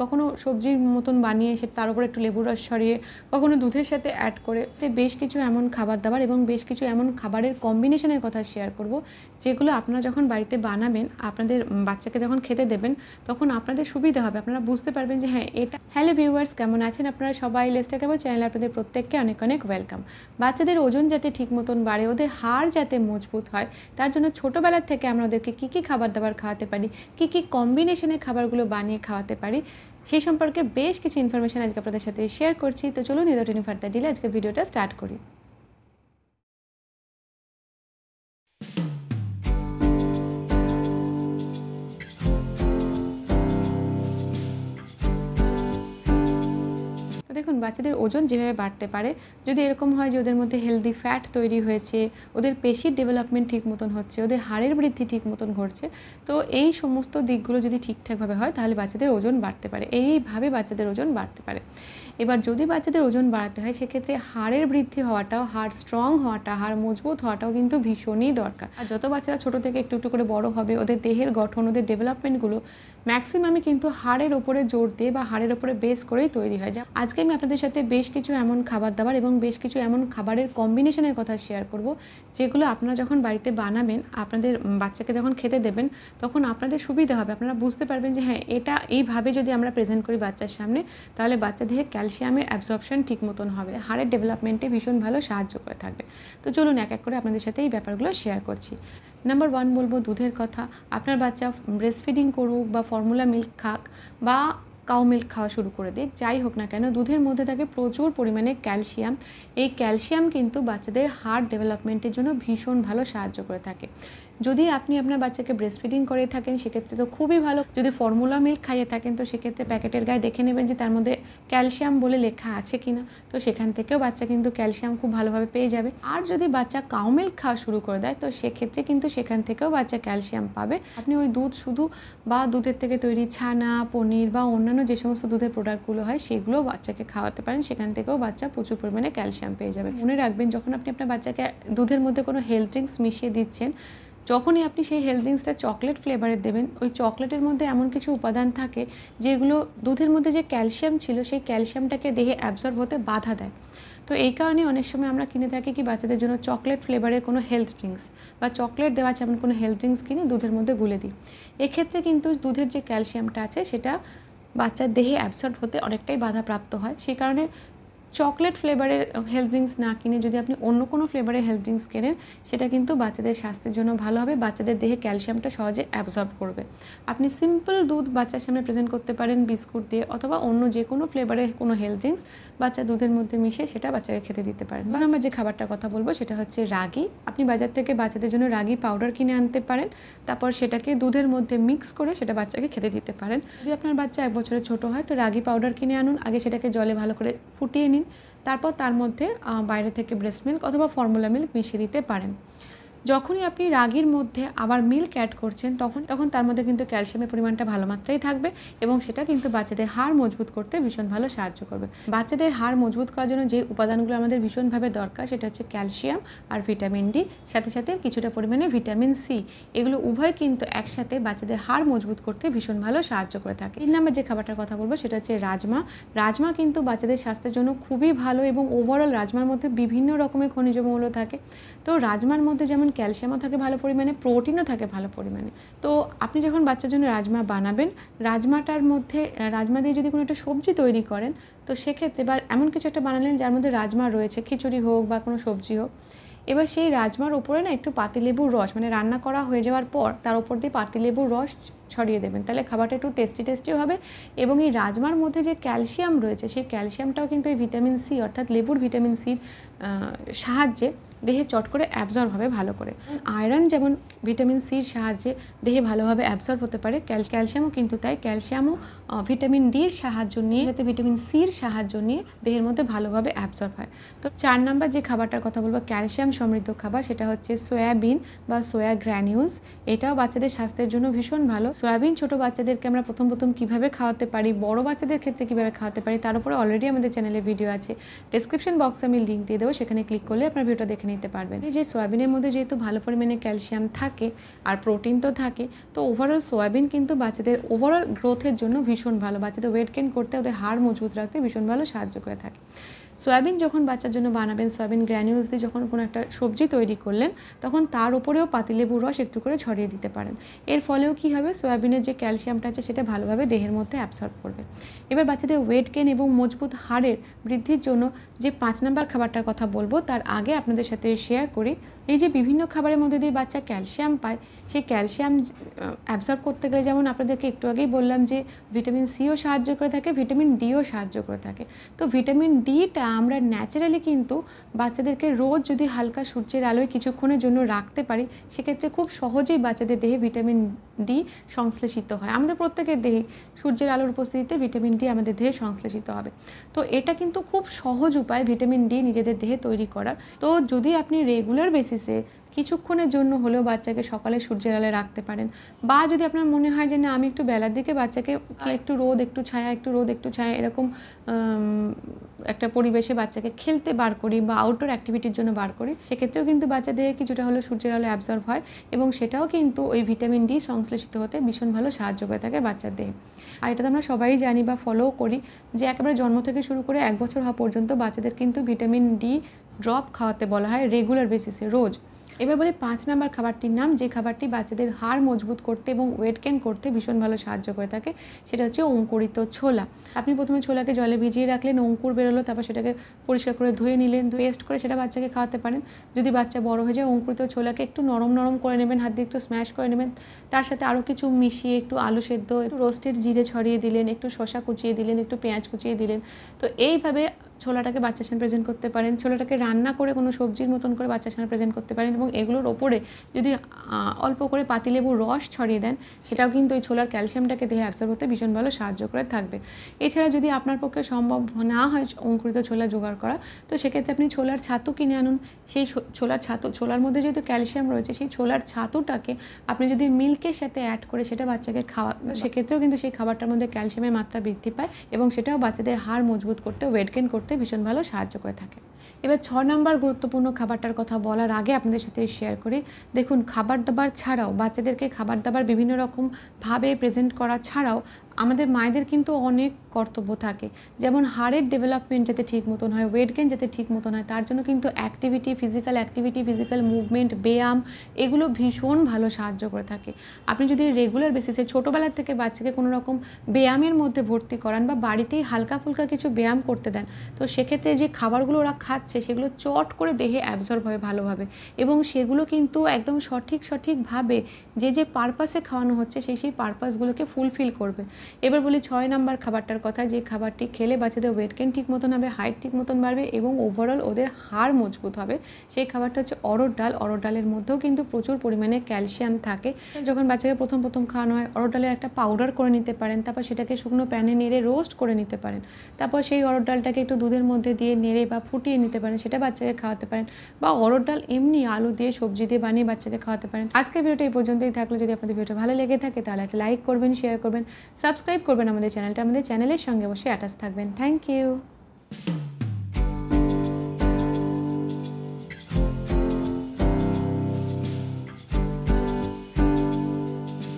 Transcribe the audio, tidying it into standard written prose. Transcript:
কখনো সবজির মতন বানিয়ে তার উপর একটু লেবুর রস ছড়িয়ে, কখনো দুধের সাথে অ্যাড করে বেশ কিছু এমন খাবার-দাবার এবং বেশ কিছু এমন খাবারের কম্বিনেশনের কথা শেয়ার করব, যেগুলো আপনারা যখন বাড়িতে বানাবেন, আপনাদের বাচ্চাকে যখন খেতে দেবেন, তখন আপনাদের সুবিধা হবে। আপনারা বুঝতে পারবেন যে হ্যাঁ, এটা হ্যালো ভিউয়ার্স, কেমন আছেন আপনারা সবাই? লেটস টক অ্যাবাউট চ্যানেলে আপনাদের প্রত্যেককে অনেক অনেক ওয়েলকাম। বাচ্চাদের ওজন যাতে ঠিক মতন বাড়ে, ওদের হাড় যাতে মজবুত হয়, তার জন্য ছোটোবেলার থেকে আমরা ওদেরকে কী কী খাবার-দাবার খাওয়াতে পারি, কী কী কম্বিনেশনের খাবারগুলো বানিয়ে খাওয়াতে পারি, সেই সম্পর্কে বেশ কিছু ইনফরমেশন আজকে আপনাদের সাথে শেয়ার করছি। তো চলুন উইদাউট এনি ফার্দার ডিলে আজকে ভিডিওটা স্টার্ট করি। তো দেখুন, বাচ্চাদের ওজন যেভাবে বাড়তে পারে, যদি এরকম হয় যে ওদের মধ্যে হেলদি ফ্যাট তৈরি হয়েছে, ওদের পেশির ডেভেলপমেন্ট ঠিক মতন হচ্ছে, ওদের হাড়ের বৃদ্ধি ঠিক মতন ঘটছে, তো এই সমস্ত দিকগুলো যদি ঠিকঠাকভাবে হয় তাহলে বাচ্চাদের ওজন বাড়তে পারে। এইভাবে বাচ্চাদের ওজন বাড়তে পারে। এবার যদি বাচ্চাদের ওজন বাড়াতে হয়, সেক্ষেত্রে হাড়ের বৃদ্ধি হওয়াটাও, হাড় স্ট্রং হওয়াটা, হাড় মজবুত হওয়াটাও কিন্তু ভীষণই দরকার। আর যত বাচ্চারা ছোটো থেকে একটু একটু করে বড় হবে, ওদের দেহের গঠন, ওদের ডেভেলপমেন্টগুলো ম্যাক্সিমামই কিন্তু হাড়ের ওপরে জোর দিয়ে বা হাড়ের ওপরে বেস করেই তৈরি হয়। যা আজকে আমি আপনাদের সাথে বেশ কিছু এমন খাবার-দাবার এবং বেশ কিছু এমন খাবারের কম্বিনেশনের কথা শেয়ার করব, যেগুলো আপনারা যখন বাড়িতে বানাবেন, আপনাদের বাচ্চাকে যখন খেতে দেবেন, তখন আপনাদের সুবিধা হবে। আপনারা বুঝতে পারবেন যে হ্যাঁ, এটা এইভাবে যদি আমরা প্রেজেন্ট করি বাচ্চার সামনে, তাহলে বাচ্চা দেহে ক্যালসিয়ামের অ্যাবজর্পশন ঠিক মতন হবে, হাড়ের ডেভেলপমেন্টে ভীষণ ভালো সাহায্য করে থাকবে। তো চলুন এক এক করে আপনাদের সাথে এই ব্যাপারগুলো শেয়ার করছি। নাম্বার 1 বলবো দুধের কথা। আপনার বাচ্চা ব্রেস্ট ফিডিং করুক বা ফর্মুলা মিল্ক খাক বা কাউ মিল্ক খাওয়া শুরু করে দিক, যাই হোক না কেন, দুধের মধ্যে থাকে প্রচুর পরিমাণে ক্যালসিয়াম। এই ক্যালসিয়াম কিন্তু বাচ্চাদের হার্ট ডেভেলপমেন্টের জন্য ভীষণ ভালো সাহায্য করে থাকে। যদি আপনি আপনার বাচ্চাকে ব্রেস্ট ফিডিং করে থাকেন, সেক্ষেত্রে তো খুবই ভালো। যদি ফর্মুলা মিল্ক খাইয়ে থাকেন, তো সেক্ষেত্রে প্যাকেটের গায়ে দেখে নেবেন যে তার মধ্যে ক্যালসিয়াম বলে লেখা আছে কিনা, তো সেখান থেকেও বাচ্চা কিন্তু ক্যালসিয়াম খুব ভালোভাবে পেয়ে যাবে। আর যদি বাচ্চা কাউ মিল্ক খাওয়া শুরু করে দেয়, তো সেক্ষেত্রে কিন্তু সেখান থেকেও বাচ্চা ক্যালসিয়াম পাবে। আপনি ওই দুধ শুধু বা দুধের থেকে তৈরি ছানা, পনির বা অন্যান্য যে সমস্ত দুধের প্রোডাক্টগুলো হয়, সেগুলো বাচ্চাকে খাওয়াতে পারেন। সেখান থেকেও বাচ্চা প্রচুর পরিমাণে ক্যালসিয়াম পেয়ে যাবে। মনে রাখবেন, যখন আপনি আপনার বাচ্চাকে দুধের মধ্যে কোনো হেলথ ড্রিঙ্কস মিশিয়ে দিচ্ছেন, যখনই আপনি সেই হেলথ ড্রিঙ্কসটা চকলেট ফ্লেভারের দেবেন, ওই চকলেটের মধ্যে এমন কিছু উপাদান থাকে যেগুলো দুধের মধ্যে যে ক্যালসিয়াম ছিল, সেই ক্যালসিয়ামটাকে দেহে অ্যাবজর্ব হতে বাধা দেয়। তো এই কারণে অনেক সময় আমরা কিনে থাকি কি বাচ্চাদের জন্য চকলেট ফ্লেভারের কোনো হেলথ ড্রিঙ্কস বা চকলেট দেওয়া আছে এমন কোনো হেলথ ড্রিঙ্কস কিনে দুধের মধ্যে গুলে দিই। এক্ষেত্রে কিন্তু দুধের যে ক্যালসিয়ামটা আছে, সেটা বাচ্চার দেহে অ্যাবসর্ব হতে অনেকটাই বাধাপ্রাপ্ত হয়। সেই কারণে চকলেট ফ্লেভারের হেলথ ড্রিঙ্কস না কিনে যদি আপনি অন্য কোনো ফ্লেভারের হেলথ ড্রিঙ্কস কেনেন, সেটা কিন্তু বাচ্চাদের স্বাস্থ্যের জন্য ভালো হবে, বাচ্চাদের দেহে ক্যালসিয়ামটা সহজে অ্যাবজর্ব করবে। আপনি সিম্পল দুধ বাচ্চার সামনে প্রেজেন্ট করতে পারেন বিস্কুট দিয়ে, অথবা অন্য যে কোনো ফ্লেভারের কোনো হেলথ ড্রিঙ্কস বাচ্চা দুধের মধ্যে মিশিয়ে সেটা বাচ্চাকে খেতে দিতে পারেন। বা আমরা যে খাবারটার কথা বলবো, সেটা হচ্ছে রাগি। আপনি বাজার থেকে বাচ্চাদের জন্য রাগি পাউডার কিনে আনতে পারেন, তারপর সেটাকে দুধের মধ্যে মিক্স করে সেটা বাচ্চাকে খেতে দিতে পারেন। যদি আপনার বাচ্চা 1 বছরের ছোটো হয়, তো রাগি পাউডার কিনে আনুন, আগে সেটাকে জলে ভালো করে ফুটিয়ে নিন, তারপর তার মধ্যে বাইরে থেকে ব্রেস্ট মিল্ক অথবা ফর্মুলা মিল্ক মিশিয়ে দিতে পারেন। যখনই আপনি রাগির মধ্যে আবার মিল্ক অ্যাড করছেন, তখন তার মধ্যে কিন্তু ক্যালসিয়ামের পরিমাণটা ভালো মাত্রায় থাকবে, এবং সেটা কিন্তু বাচ্চাদের হাড় মজবুত করতে ভীষণ ভালো সাহায্য করবে। বাচ্চাদের হাড় মজবুত করার জন্য যে উপাদানগুলো আমাদের ভীষণভাবে দরকার, সেটা হচ্ছে ক্যালসিয়াম আর ভিটামিন ডি, সাথে সাথে কিছুটা পরিমাণে ভিটামিন সি। এগুলো উভয় কিন্তু একসাথে বাচ্চাদের হাড় মজবুত করতে ভীষণ ভালো সাহায্য করে থাকে। 3 নম্বর যে খাবারটার কথা বলবো, সেটা হচ্ছে রাজমা। রাজমা কিন্তু বাচ্চাদের স্বাস্থ্যের জন্য খুবই ভালো, এবং ওভারঅল রাজমার মধ্যে বিভিন্ন রকমের খনিজ মৌল থাকে। তো রাজমার মধ্যে যেমন ক্যালসিয়ামও থাকে ভালো পরিমাণে, প্রোটিনও থাকে ভালো পরিমাণে। তো আপনি যখন বাচ্চার জন্য রাজমা বানাবেন, রাজমাটার মধ্যে রাজমা দিয়ে যদি কোনো একটা সবজি তৈরি করেন, তো সেক্ষেত্রে বা এমন কিছু একটা বানালেন যার মধ্যে রাজমা রয়েছে, খিচুড়ি হোক বা কোনো সবজি হোক, এবার সেই রাজমার উপরে না একটু পাতিলেবুর রস, মানে রান্না করা হয়ে যাওয়ার পর তার উপর দিয়ে পাতিলেবুর রস ছড়িয়ে দেবেন, তাহলে খাবারটা একটু টেস্টিও হবে। এবং এই রাজমার মধ্যে যে ক্যালসিয়াম রয়েছে, সেই ক্যালসিয়ামটাও কিন্তু এই ভিটামিন সি অর্থাৎ লেবুর ভিটামিন সির সাহায্যে দেহে চট করে অ্যাবজর্ব হবে ভালো করে। আয়রন যেমন ভিটামিন সির সাহায্যে দেহে ভালোভাবে অ্যাবজর্ব হতে পারে, ক্যালসিয়ামও কিন্তু তাই। ক্যালসিয়ামও ভিটামিন ডির সাহায্য নিয়ে, যাতে ভিটামিন সির সাহায্য নিয়ে দেহের মধ্যে ভালোভাবে অ্যাবজর্ব হয়। তো 4 নম্বর যে খাবারটার কথা বলবো ক্যালসিয়াম সমৃদ্ধ খাবার, সেটা হচ্ছে সয়াবিন বা সোয়া গ্র্যানিউলস। এটাও বাচ্চাদের স্বাস্থ্যের জন্য ভীষণ ভালো। সয়াবিন ছোটো বাচ্চাদেরকে আমরা প্রথম কীভাবে খাওয়াতে পারি, বড় বাচ্চাদের ক্ষেত্রে কীভাবে খাওয়াতে পারি, তার উপরে অলরেডি আমাদের চ্যানেলে ভিডিও আছে। ডেসক্রিপশন বক্সে আমি লিঙ্ক দিয়ে দেবো, সেখানে ক্লিক করলে আপনার ভিডিওটা দেখে নিতে পারবেন। এই যে সয়াবিনের মধ্যে যেহেতু ভালো পরিমাণে ক্যালসিয়াম থাকে আর প্রোটিন তো থাকে, তো ওভারঅল সয়াবিন কিন্তু বাচ্চাদের ওভারঅল গ্রোথের জন্য ভীষণ ভালো, বাচ্চাদের ওয়েট গেইন করতে, ওদের হাড় মজবুত রাখতে ভীষণ ভালো সাহায্য করে থাকে। সয়াবিন যখন বাচ্চার জন্য বানাবেন, সয়াবিন গ্র্যানিউলস দিয়ে যখন কোনো একটা সবজি তৈরি করলেন, তখন তার উপরেও পাতিলেবুর রস একটু করে ছড়িয়ে দিতে পারেন। এর ফলেও কী হবে, সয়াবিনের যে ক্যালসিয়ামটা আছে সেটা ভালোভাবে দেহের মধ্যে অ্যাবসর্ব করবে। এবার বাচ্চাদের ওয়েট গেইন এবং মজবুত হাড়ের বৃদ্ধির জন্য যে 5 নম্বর খাবারটার কথা বলবো, তার আগে আপনাদের সাথে শেয়ার করি, এই যে বিভিন্ন খাবারের মধ্যে দিয়ে বাচ্চা ক্যালসিয়াম পায়, সেই ক্যালসিয়াম অ্যাবসর্ব করতে গেলে যেমন আপনাদেরকে একটু আগেই বললাম যে ভিটামিন সিও সাহায্য করে থাকে, ভিটামিন ডিও সাহায্য করে থাকে। তো ভিটামিন ডিটা আমরা ন্যাচারালি কিন্তু বাচ্চাদেরকে রোজ যদি হালকা সূর্যের আলোয় কিছুক্ষণের জন্য রাখতে পারি, সেক্ষেত্রে খুব সহজেই বাচ্চাদের দেহে ভিটামিন ডি সংশ্লেষিত হয়। আমাদের প্রত্যেকের দেহে সূর্যের আলোর উপস্থিতিতে ভিটামিন ডি আমাদের দেহে সংশ্লেষিত হবে। তো এটা কিন্তু খুব সহজ উপায় ভিটামিন ডি নিজেদের দেহে তৈরি করার। তো যদি আপনি রেগুলার বেসিসে কিছুক্ষণের জন্য হলেও বাচ্চাকে সকালে সূর্যের আলোয় রাখতে পারেন, বা যদি আপনার মনে হয় যে না আমি একটু বেলার দিকে বাচ্চাকে একটু রোদ একটু ছায়া, একটু রোদ একটু ছায়া এরকম একটা পরিবেশে বাচ্চাকে খেলতে বার করি বা আউটডোর অ্যাক্টিভিটির জন্য বার করি, সেক্ষেত্রেও কিন্তু বাচ্চাদের কিছুটা হলেও সূর্যের আলো অ্যাবজর্ব হয় এবং সেটাও কিন্তু ওই ভিটামিন ডি সংশ্লেষিত হতে ভীষণ ভালো সাহায্য করে থাকে বাচ্চার দেহে। আর এটা তো আমরা সবাই জানি বা ফলোও করি যে একেবারে জন্ম থেকে শুরু করে 1 বছর হওয়া পর্যন্ত বাচ্চাদের কিন্তু ভিটামিন ডি ড্রপ খাওয়াতে বলা হয় রেগুলার বেসিসে রোজ। এবার বলি 5 নম্বর খাবারটির নাম, যে খাবারটি বাচ্চাদের হাড় মজবুত করতে এবং ওয়েট গেইন করতে ভীষণ ভালো সাহায্য করে থাকে, সেটা হচ্ছে অঙ্কুরিত ছোলা। আপনি প্রথমে ছোলাকে জলে ভিজিয়ে রাখলেন, অঙ্কুর বেরোলো, তারপর সেটাকে পরিষ্কার করে ধুয়ে নিলেন, পেস্ট করে সেটা বাচ্চাকে খাওয়াতে পারেন। যদি বাচ্চা বড় হয়ে যায়, অঙ্কুরিত ছোলাকে একটু নরম নরম করে নেবেন, হাত দিয়ে একটু স্ম্যাশ করে নেবেন, তার সাথে আরও কিছু মিশিয়ে একটু আলু সেদ্ধ, একটু রোস্টেড জিরে ছড়িয়ে দিলেন, একটু শসা কুচিয়ে দিলেন, একটু পেঁয়াজ কুচিয়ে দিলেন। তো এইভাবে ছোলাটাকে বাচ্চার সামনে প্রেজেন্ট করতে পারেন, ছোলাটাকে রান্না করে কোনো সবজির মতন করে বাচ্চার সামনে প্রেজেন্ট করতে পারেন এবং এগুলোর ওপরে যদি অল্প করে পাতিলেবুর রস ছড়িয়ে দেন, সেটাও কিন্তু ওই ছোলার ক্যালসিয়ামটাকে দেহে অ্যাবজর্ব হতে ভীষণ ভালো সাহায্য করে থাকবে। এছাড়া যদি আপনার পক্ষে সম্ভব না হয় অঙ্কুরিত ছোলা জোগাড় করা, তো সেক্ষেত্রে আপনি ছোলার ছাতু কিনে আনুন। সেই ছোলার ছাতু, ছোলার মধ্যে যেহেতু ক্যালসিয়াম রয়েছে, সেই ছোলার ছাতুটাকে আপনি যদি মিল্কের সাথে অ্যাড করে সেটা বাচ্চাকে খাওয়া, সেক্ষেত্রেও কিন্তু সেই খাবারটার মধ্যে ক্যালসিয়ামের মাত্রা বৃদ্ধি পায় এবং সেটাও বাচ্চাদের হাড় মজবুত করতে, ওয়েট গেইন করতে ভীষণ ভালো সাহায্য করে থাকে। এবার 6 নম্বর গুরুত্বপূর্ণ খাবারটার কথা বলার আগে আপনাদের সাথে শেয়ার করি, দেখুন খাবার দাবার ছাড়াও বাচ্চাদেরকে খাবার দাবার বিভিন্ন রকমভাবে প্রেজেন্ট করা ছাড়াও আমাদের মায়েদের কিন্তু অনেক কর্তব্য থাকে। যেমন হাড়ের ডেভেলপমেন্ট যাতে ঠিক মতন হয়, ওয়েট গেইন যাতে ঠিক মতন হয়, তার জন্য কিন্তু অ্যাক্টিভিটি, ফিজিক্যাল মুভমেন্ট, ব্যায়াম এগুলো ভীষণ ভালো সাহায্য করে থাকে। আপনি যদি রেগুলার বেসিসে ছোটোবেলার থেকে বাচ্চাকে কোনো রকম ব্যায়ামের মধ্যে ভর্তি করান বা বাড়িতেই হালকা ফুলকা কিছু ব্যায়াম করতে দেন, তো সেক্ষেত্রে যে খাবারগুলো ওরা খাচ্ছে সেগুলো চট করে দেহে অ্যাবজর্ব হবে ভালোভাবে এবং সেগুলো কিন্তু একদম সঠিকভাবে যে পারপাসে খাওয়ানো হচ্ছে সেই পারপাসগুলোকে ফুলফিল করবে। এবার বলি 6 নম্বর খাবারটার কথা, যে খাবারটি খেলে বাচ্চাদের ওয়েট গেইন ঠিক মতন হবে, হাইট ঠিক মতন বাড়বে এবং ওভারঅল ওদের হাড় মজবুত হবে। সেই খাবারটা হচ্ছে অরহর ডাল। অরহর ডালের মধ্যেও কিন্তু প্রচুর পরিমাণে ক্যালসিয়াম থাকে। যখন বাচ্চাকে প্রথম খাওয়ানো হয়, অরহর ডালের একটা পাউডার করে নিতে পারেন, তারপর সেটাকে শুকনো প্যানে নেড়ে রোস্ট করে নিতে পারেন, তারপর সেই অরহর ডালটাকে একটু দুধের মধ্যে দিয়ে নেড়ে বা ফুটিয়ে নিতে পারেন, সেটা বাচ্চাকে খাওয়াতে পারেন, বা অরহর ডাল এমনি আলু দিয়ে সবজি দিয়ে বানিয়ে বাচ্চাকে খাওয়াতে পারেন। আজকের ভিডিওটা এই পর্যন্তই থাকলো। যদি আপনাদের ভিডিওটা ভালো লেগে থাকে তাহলে একটা লাইক করবেন, শেয়ার করবেন, সাবস্ক্রাইব করবেন আমাদের চ্যানেলটা, আমাদের চ্যানেলের সঙ্গে বসে অ্যাটাচ থাকবেন। Thank you.